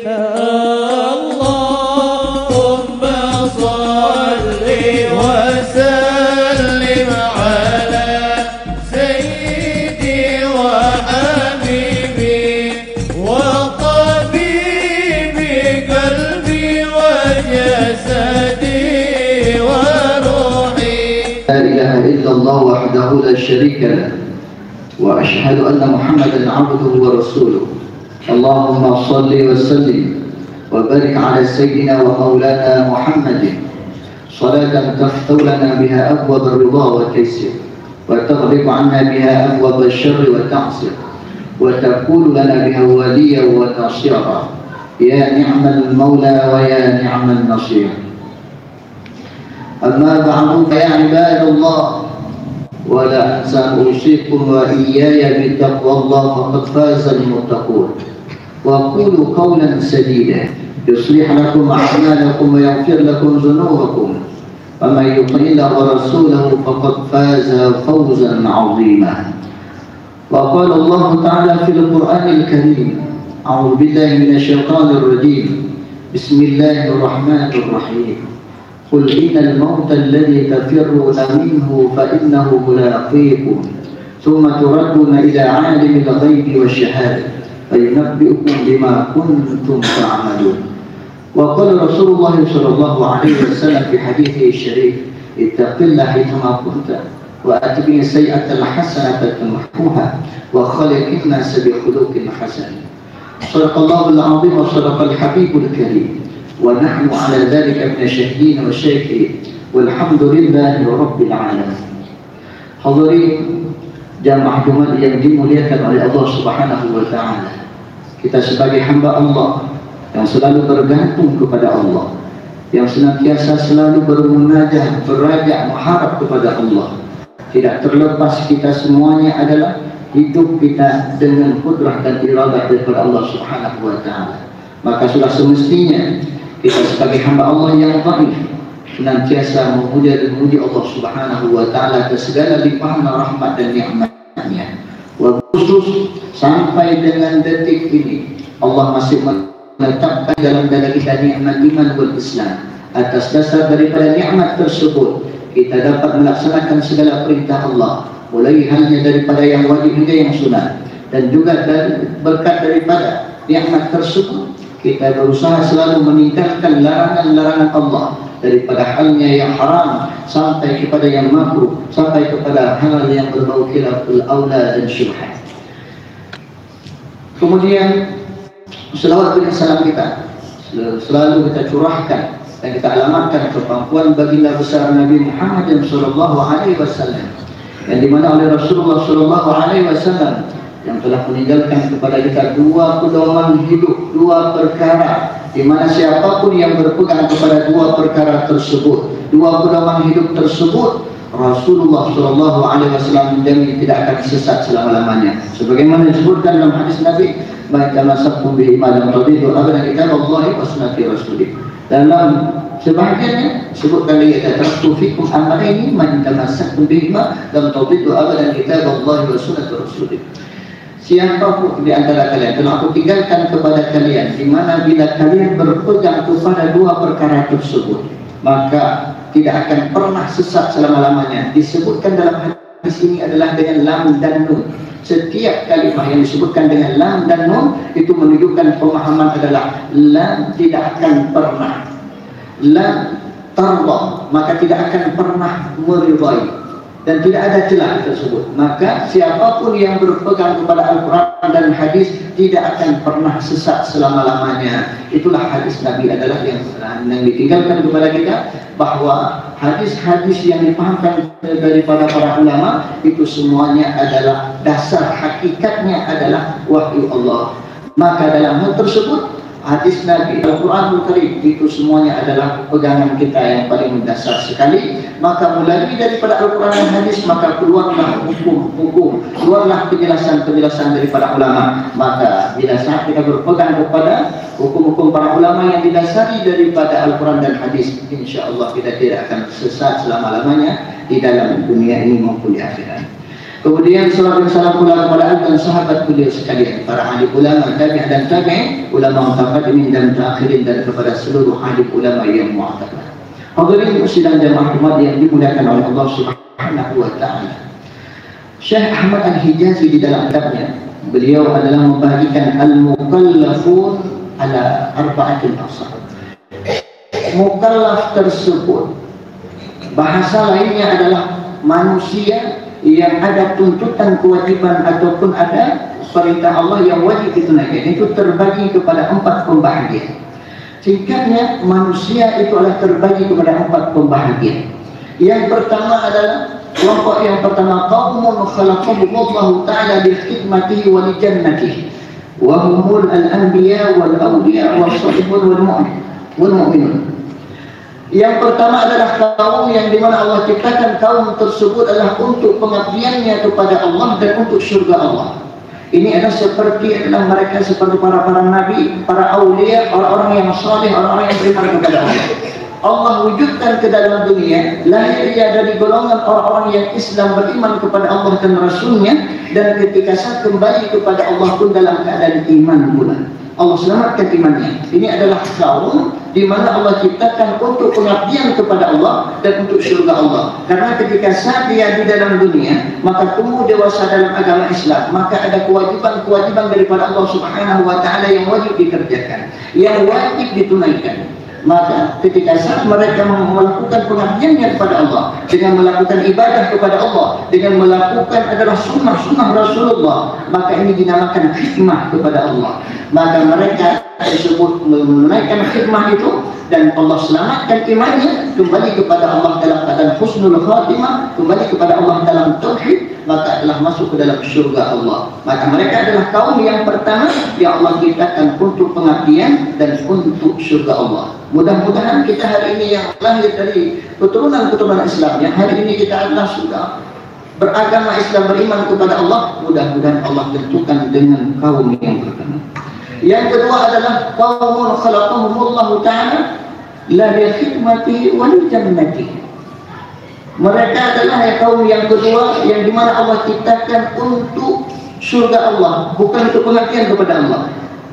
اللهم صل وسلم على سيدي وحبيبي وطبيبي قلبي وجسدي وروحي. لا إله إلا الله وحده لا شريك له، وأشهد أن محمدا عبده ورسوله. اللهم صل وسلم وبارك على سيدنا ومولانا محمد صلاة تفتح لنا بها أبواب الرضا والتيسير، وتغلق عنا بها أبواب الشر والتعسير، وتكون لنا بها وليا ونصيرا. يا نعم المولى ويا نعم النصير. أما بعد فيا عباد الله، ولا أنسى أوصيكم وإياي بتقوى الله فقد فاز المتقون. وقولوا قولا سديدا يصلح لكم أعمالكم ويغفر لكم ذنوبكم، ومن يطع الله ورسوله فقد فاز فوزا عظيما. وقال الله تعالى في القرآن الكريم: أعوذ بالله من الشيطان الرجيم، بسم الله الرحمن الرحيم. قل إن الموت الذي تفرون منه فإنه ملاقيكم، ثم تردون إلى عالم الغيب والشهادة فينبئكم بما كنتم تعملون. وقال رسول الله صلى الله عليه وسلم في حديثه الشريف: اتق الله حيثما كنت وأتبع السيئة الحسنة تمحوها وخلق الناس بخلق حسن. صدق الله العظيم وصدق الحبيب الكريم، ونحن على ذلك من الشاهدين والشاكرين، والحمد لله رب العالمين. Hadirin jamaah Jumat yang dimuliakan oleh Allah Subhanahu wa taala. Kita sebagai hamba Allah yang selalu bergantung kepada Allah, yang senantiasa selalu bermunajat, berrajak, mengharap kepada Allah. Tidak terlepas kita semuanya adalah hidup kita dengan kudrah dan iradah daripada Allah Subhanahu wa taala. Maka sudah semestinya kita sebagai hamba Allah yang dhaif senantiasa memuja dan memuji Allah Subhanahu wa taala atas segala limpahan rahmat dan nikmat-Nya. Wa khusus sampai dengan detik ini Allah masih menetapkan dalam dada kita nikmat iman wal Islam. Atas dasar daripada nikmat tersebut kita dapat melaksanakan segala perintah Allah, mulai halnya daripada yang wajib hingga yang sunat, dan juga dari berkat daripada nikmat tersebut kita berusaha selalu meninggalkan larangan-larangan Allah, daripada halnya yang haram sampai kepada yang makruh, sampai kepada hal yang berbau khilaful aula dan syubhat. Kemudian selawat dan salam kita selalu kita curahkan dan kita alamatkan kepangkuan baginda besar Nabi Muhammad sallallahu alaihi wasallam, yang dimana oleh Rasulullah sallallahu alaihi wasallam yang telah meninggalkan kepada kita dua pedoman hidup, dua perkara, di mana siapapun yang berpegang kepada dua perkara tersebut, dua pedoman hidup tersebut, Rasulullah sallallahu alaihi wasallam menjamin tidak akan sesat selama-lamanya. Sebagaimana disebutkan dalam hadis Nabi, "Man tamassaka bihi ma lam tadillu abadan kitab Allah wa sunnati rasulih." Dalam sebahagiannya disebutkan lagi, "Taraktu fikum amrayni man tamassaka bihi ma lam tadillu abadan kitab Allah wa sunnati rasulih." Siapapun di antara kalian telah aku tinggalkan kepada kalian, di mana bila kalian berpegang kepada dua perkara tersebut, maka tidak akan pernah sesat selama-lamanya. Disebutkan dalam hadis ini adalah dengan lam dan nun. Setiap kalimah yang disebutkan dengan lam dan nun itu menunjukkan pemahaman adalah lam tidak akan pernah, lam tarda, maka tidak akan pernah meridai, dan tidak ada celah tersebut. Maka siapapun yang berpegang kepada Al-Quran dan hadis tidak akan pernah sesat selama-lamanya. Itulah hadis Nabi adalah yang ditinggalkan kepada kita, bahwa hadis-hadis yang dipahamkan daripada para ulama itu semuanya adalah dasar hakikatnya adalah wahyu Allah. Maka dalam hal tersebut hadis Nabi, Al-Quranul Karim itu semuanya adalah pegangan kita yang paling mendasar sekali. Maka mulai daripada Al-Quran dan hadis, maka keluarlah hukum-hukum, keluarlah penjelasan-penjelasan daripada ulama. Maka bila saat kita berpegang kepada hukum-hukum para ulama yang didasari daripada Al-Quran dan hadis, insya Allah kita tidak akan sesat selama-lamanya di dalam dunia ini maupun di akhirat. Kemudian salawat dan salam pula kepada dan sahabat beliau sekalian, para ahli ulama, tabi'in dan tabi'in, ulama mutaqaddimin dan mutakhirin, dan kepada seluruh ahli ulama yang mu'tabar. Hadirin sidang jamaah Jumat yang dimuliakan oleh Allah Subhanahu wa taala. Syekh Ahmad Al-Hijazi di dalam kitabnya, beliau adalah membagikan al-mukallafun ala arba'atin aqsam. Mukallaf tersebut bahasa lainnya adalah manusia yang ada tuntutan kewajiban ataupun ada perintah Allah yang wajib ditunaikan. Itu terbagi kepada 4 pembahagian. Singkatnya, manusia itu adalah terbagi kepada 4 pembahagian. Yang pertama adalah kelompok yang pertama, qaumun khalaqahumullahu ta'ala li khidmatihi wa li jannatihi wa humul al-anbiya wal awliya was salihun wal mu'minun. Yang pertama adalah kaum yang dimana Allah ciptakan kaum tersebut adalah untuk pengabdiannya kepada Allah dan untuk surga Allah. Ini adalah mereka seperti para nabi, para aulia, orang-orang yang saleh, orang-orang yang beriman kepada Allah. Allah wujudkan ke dalam dunia, lahir ia dari golongan orang-orang yang Islam, beriman kepada Allah dan Rasulnya, dan ketika saat kembali kepada Allah pun dalam keadaan iman pula. Allah selamatkan imannya. Ini adalah kaum di mana Allah ciptakan untuk pengabdian kepada Allah dan untuk surga Allah. Karena ketika saat dia di dalam dunia, maka tumbuh dewasa dalam agama Islam, maka ada kewajiban-kewajiban daripada Allah Subhanahu wa taala yang wajib dikerjakan, yang wajib ditunaikan. Maka ketika saat mereka melakukan pengabdiannya kepada Allah dengan melakukan ibadah kepada Allah, dengan melakukan adalah sunnah-sunnah Rasulullah, maka ini dinamakan khidmah kepada Allah. Maka mereka tersebut menaikkan khidmah itu, dan Allah selamatkan imannya, kembali kepada Allah dalam keadaan husnul khatimah, kembali kepada Allah dalam tauhid, maka adalah masuk ke dalam surga Allah. Maka mereka adalah kaum yang pertama yang Allah ciptakan untuk pengabdian dan untuk surga Allah. Mudah-mudahan kita hari ini yang lahir dari keturunan-keturunan Islam, yang hari ini kita adalah sudah beragama Islam, beriman kepada Allah, mudah-mudahan Allah tentukan dengan kaum yang pertama. Yang kedua adalah qaumun khalaqahumullahu ta'ala la li khidmatihi wa li jannatihi. Mereka adalah kaum yang kedua yang dimana Allah ciptakan untuk surga Allah, bukan untuk pengabdian kepada Allah,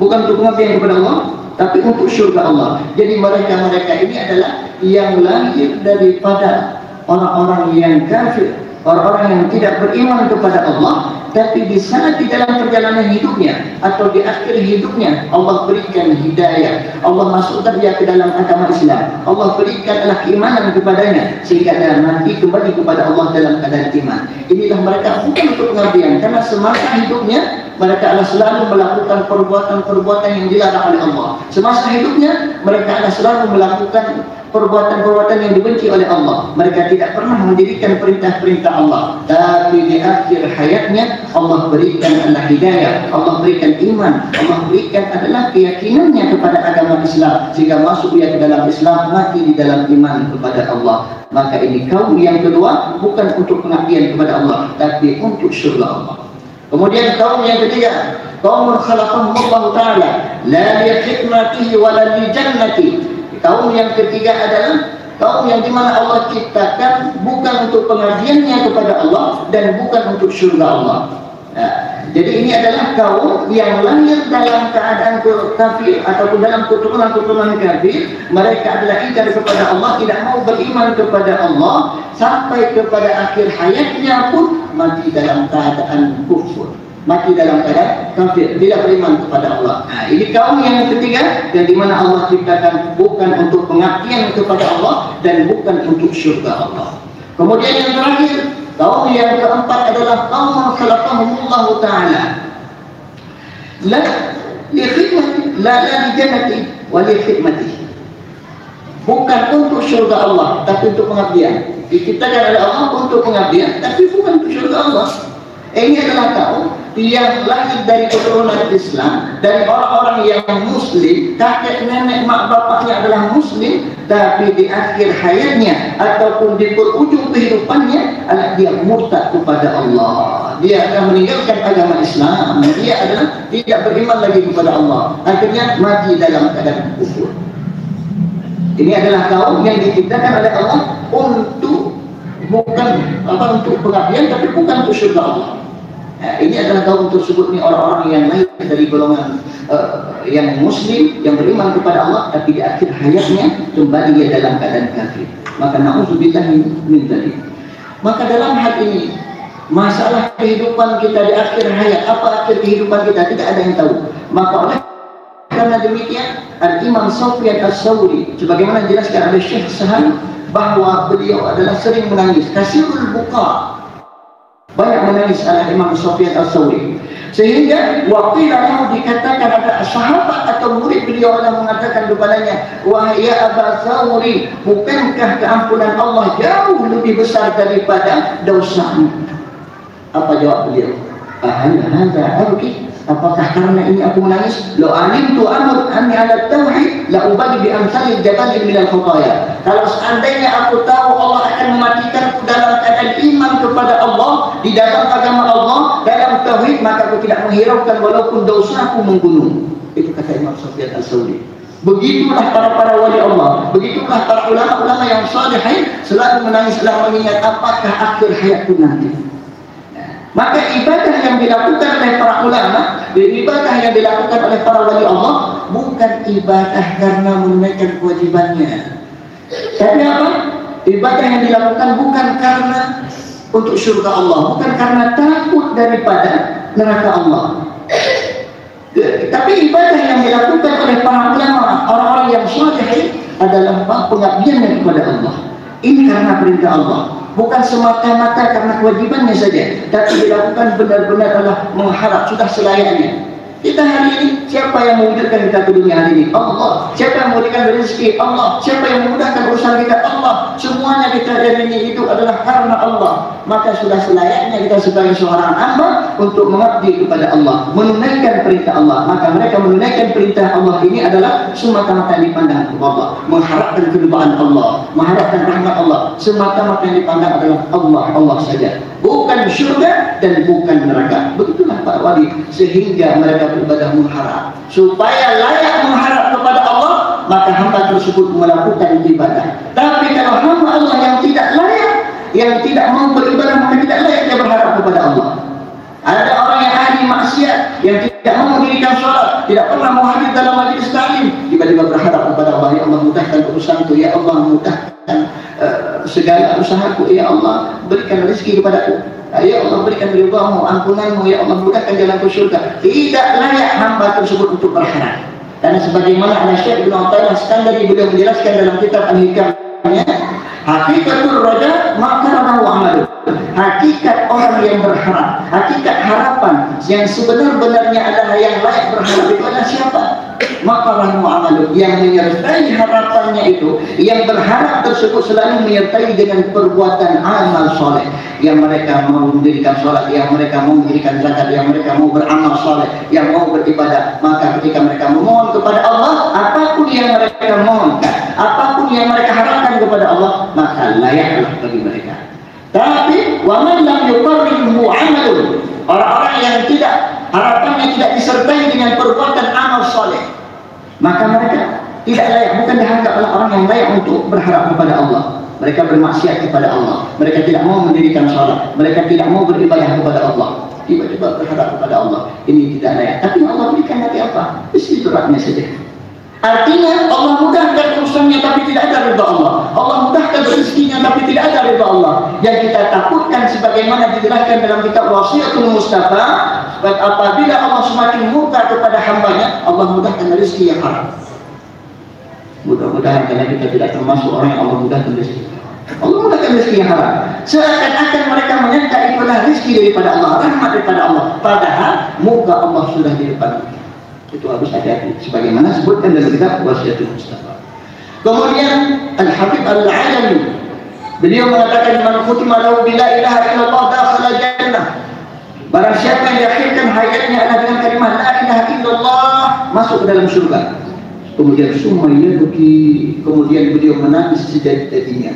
bukan untuk pengabdian kepada Allah, tapi untuk surga Allah. Jadi mereka ini adalah yang lahir daripada orang-orang yang kafir, orang-orang yang tidak beriman kepada Allah, tapi di saat di dalam perjalanan hidupnya atau di akhir hidupnya Allah berikan hidayah, Allah masukkan dia ke dalam agama Islam, Allah berikanlah keimanan kepadanya sehingga dia nanti kembali kepada Allah dalam keadaan iman. Inilah mereka bukan untuk pengabdian, karena semasa hidupnya mereka adalah selalu melakukan perbuatan-perbuatan yang dilarang oleh Allah. Semasa hidupnya mereka adalah selalu melakukan perbuatan-perbuatan yang dibenci oleh Allah. Mereka tidak pernah mendirikan perintah-perintah Allah. Tapi di akhir hayatnya Allah berikan adalah hidayah, Allah berikan iman, Allah berikan adalah keyakinannya kepada agama Islam, sehingga masuk dia ke dalam Islam, mati di dalam iman kepada Allah. Maka ini kaum yang kedua, bukan untuk pengabdian kepada Allah, tapi untuk surga Allah. Kemudian kaum yang ketiga, qaumun khalaqahumullahu ta'ala la li khidmatihi wa la li jannatihi. Kaum yang ketiga adalah kaum yang dimana Allah ciptakan bukan untuk pengabdiannya kepada Allah dan bukan untuk surga Allah. Jadi ini adalah kaum yang lahir dalam keadaan kafir ataupun dalam keturunan-keturunan kafir. Mereka adalah ingkar kepada Allah, tidak mau beriman kepada Allah, sampai kepada akhir hayatnya pun mati dalam keadaan kufur, mati dalam keadaan kafir, tidak beriman kepada Allah. Nah, ini kaum yang ketiga yang dimana Allah ciptakan bukan untuk pengabdian kepada Allah dan bukan untuk surga Allah. Kemudian yang terakhir, kaum yang keempat adalah kaum khalaqahumullahu ta'ala la li khidmati la li jannati wa li khidmati. Bukan untuk surga Allah tapi untuk pengabdian. Diciptakan oleh Allah untuk pengabdian tapi bukan untuk surga Allah. Ini adalah kaum yang lahir dari keturunan Islam, dari orang-orang yang muslim, kakek nenek mak bapaknya adalah muslim, tapi di akhir hayatnya ataupun di ujung kehidupannya adalah dia murtad kepada Allah. Dia akan meninggalkan agama Islam, dia adalah tidak beriman lagi kepada Allah, akhirnya mati dalam keadaan kufur. Ini adalah kaum yang diciptakan oleh Allah untuk bukan untuk pengabdian, tapi bukan untuk syurga Allah. Ini adalah kaum tersebut ni orang-orang yang lain dari golongan yang muslim, yang beriman kepada Allah, tapi di akhir hayatnya kembali dia dalam keadaan kafir. Maka na'udzubillah min dzalik. Maka dalam hal ini, masalah kehidupan kita di akhir hayat, apa akhir kehidupan kita, tidak ada yang tahu. Maka oleh karena demikian, Al-Imam Sufyan Ats-Tsauri, sebagaimana dijelaskan oleh Syekh Sahal, bahwa beliau adalah sering menangis, kasirul buka, banyak menangis Al-Imam Sufyan Ats-Tsauri, sehingga waktu lalu dikatakan ada sahabat atau murid beliau yang mengatakan kepadanya, wahai ya Aba Tsauri, bukankah keampunan Allah jauh lebih besar daripada dosamu? Apa jawab beliau? Apakah karena ini aku menangis? Lo alimtu amr anni ala tauhid la ubadi bi amsalil jabal min al khutaya. Kalau seandainya aku tahu Allah akan mematikanku dalam keadaan iman kepada Allah, di dalam agama Allah, dalam tauhid, maka aku tidak menghiraukan walaupun dosaku menggunung. Itu kata Imam Sufyan Ats-Tsauri. Begitulah para wali Allah, begitulah para ulama-ulama yang salihin, selalu menangis, selalu mengingat apakah akhir hayatku nanti. Maka ibadah yang dilakukan oleh para ulama, ibadah yang dilakukan oleh para wali Allah, bukan ibadah karena menunaikan kewajibannya. Tapi apa? Ibadah yang dilakukan bukan karena untuk syurga Allah, bukan karena takut daripada neraka Allah. Tapi ibadah yang dilakukan oleh para ulama, orang-orang yang saleh, adalah pengabdian kepada Allah. Ini karena perintah Allah, bukan semata-mata karena kewajibannya saja, tapi dilakukan benar-benar adalah mengharap, sudah selayaknya. Kita hari ini, siapa yang mewujudkan kita ke dunia hari ini? Allah. Siapa yang memberikan rezeki? Allah. Siapa yang memudahkan urusan kita? Allah. Semuanya kita hari ini itu adalah karena Allah. Maka sudah selayaknya kita sebagai seorang hamba untuk mengabdi kepada Allah, menunaikan perintah Allah. Maka mereka menunaikan perintah Allah ini adalah semata-mata yang dipandang Allah, mengharapkan keridhaan Allah, mengharapkan rahmat Allah. Semata-mata yang dipandang adalah Allah saja, bukan syurga dan bukan neraka. Begitulah para wali, sehingga mereka beribadah mengharap, supaya layak mengharap kepada Allah, maka hamba tersebut melakukan ibadah. Tapi kalau hamba Allah yang tidak layak, yang tidak mau beribadah, maka tidak layak dia berharap kepada Allah. Ada orang yang ahli maksiat, yang tidak mau mendirikan sholat, tidak pernah mau hadir dalam majelis taklim, tiba-tiba berharap kepada Allah, ya Allah mudahkan urusanku, ya Allah mudahkan segala usahaku, ya Allah berikan rezeki kepadaku, ya Allah berikan ridhamu, ampunanmu, ya Allah mudahkan jalanku syurga. Tidak layak hamba tersebut untuk berharap. Karena sebagaimana Syekh Ibnu Athaillah Iskandari beliau menjelaskan dalam kitab Al-Hikamnya, hakikatul raja maka amalu. Hakikat orang yang berharap, hakikat harapan yang sebenar-benarnya adalah yang layak berharap itu adalah siapa? Maka amalu, yang menyertai harapannya itu, yang berharap tersebut selalu menyertai dengan perbuatan amal soleh. Yang mereka mau mendirikan sholat, yang mereka mau mendirikan zakat, yang mereka mau beramal soleh, yang mau beribadah. Maka ketika mereka memohon kepada Allah, apapun yang mereka mohonkan, apapun yang mereka harapkan kepada Allah, maka layaklah bagi mereka. Tapi waman lam yuqarribuhu amalun, orang-orang yang tidak, harapannya tidak disertai dengan perbuatan amal soleh, maka mereka tidak layak, bukan dianggap oleh orang yang layak untuk berharap kepada Allah. Mereka bermaksiat kepada Allah, mereka tidak mau mendirikan sholat, mereka tidak mau beribadah kepada Allah, tiba-tiba berharap kepada Allah. Ini tidak layak. Tapi Allah berikan nanti apa? Istidraknya saja. Artinya Allah mudahkan urusannya tapi tidak ada ridha Allah, Allah mudahkan rezekinya tapi tidak ada ridha Allah. Yang kita takutkan sebagaimana dijelaskan dalam kitab Wasiatul Mustafa, apabila Allah semakin murka kepada hambanya, Allah mudahkan rezeki yang haram. Mudah-mudahan karena kita tidak termasuk orang yang Allah mudahkan rezeki. Allah mudahkan rezeki yang haram, seakan-akan mereka menyangka itu adalah rezeki daripada Allah, rahmat daripada Allah, padahal muka Allah sudah di depan. Itu harus hati-hati, sebagaimana sebutkan dalam kitab Wasiatul Mustafa. Kemudian Al-Habib Al-Alami beliau mengatakan, man khutima lahu bila ilaha illallah dakhala jannah. Barang siapa yang diakhirkan hayatnya adalah dengan kalimat la ilaha illallah, masuk ke dalam surga. Kemudian semuanya kemudian beliau menangis sejadi-jadinya,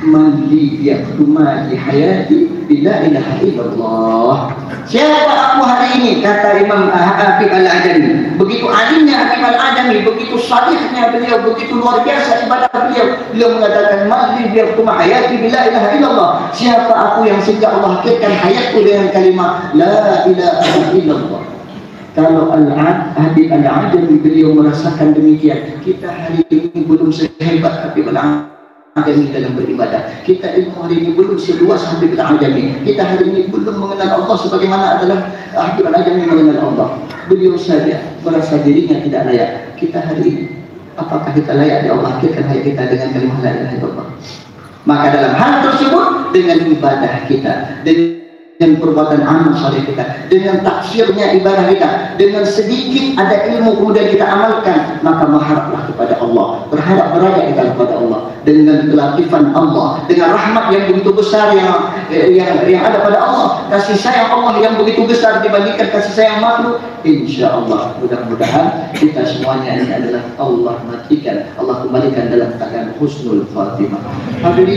man li yaqtuma di hayati bila ilaha illallah. Siapa aku hari ini, kata Imam Habib Al-Adami. Begitu alimnya Habib Al-Adami, begitu begitu salihnya beliau, begitu luar biasa ibadah beliau. Beliau mengatakan, "Mali biartuma hayati bila ilaha illallah." Siapa aku yang sejak Allah akhirkan hayatku dengan kalimat la ilaha illallah. Kalau Habib Al-Ajami beliau merasakan demikian, kita hari ini belum sehebat Habib Al-Ajami dalam beribadah. Kita ilmu hari ini belum seluas Habib Al-Ajami. Kita hari ini belum mengenal Allah sebagaimana adalah Habib Al-Ajami mengenal Allah. Beliau saja merasa dirinya tidak layak. Kita hari ini, apakah kita layak di Allah akhirkan hayat kita dengan kalimat la ilaha illallah? Maka dalam hal tersebut, dengan ibadah kita, dengan perbuatan amal saleh kita, dengan tafsirnya ibadah kita, dengan sedikit ada ilmu kemudian kita amalkan, maka berharaplah kepada Allah, berharap berajak kita kepada Allah, dengan kelatifan Allah, dengan rahmat yang begitu besar yang ada pada Allah, kasih sayang Allah yang begitu besar dibandingkan kasih sayang makhluk. Insya Allah mudah-mudahan kita semuanya ini adalah Allah matikan, Allah kembalikan dalam keadaan husnul khatimah. Hadirin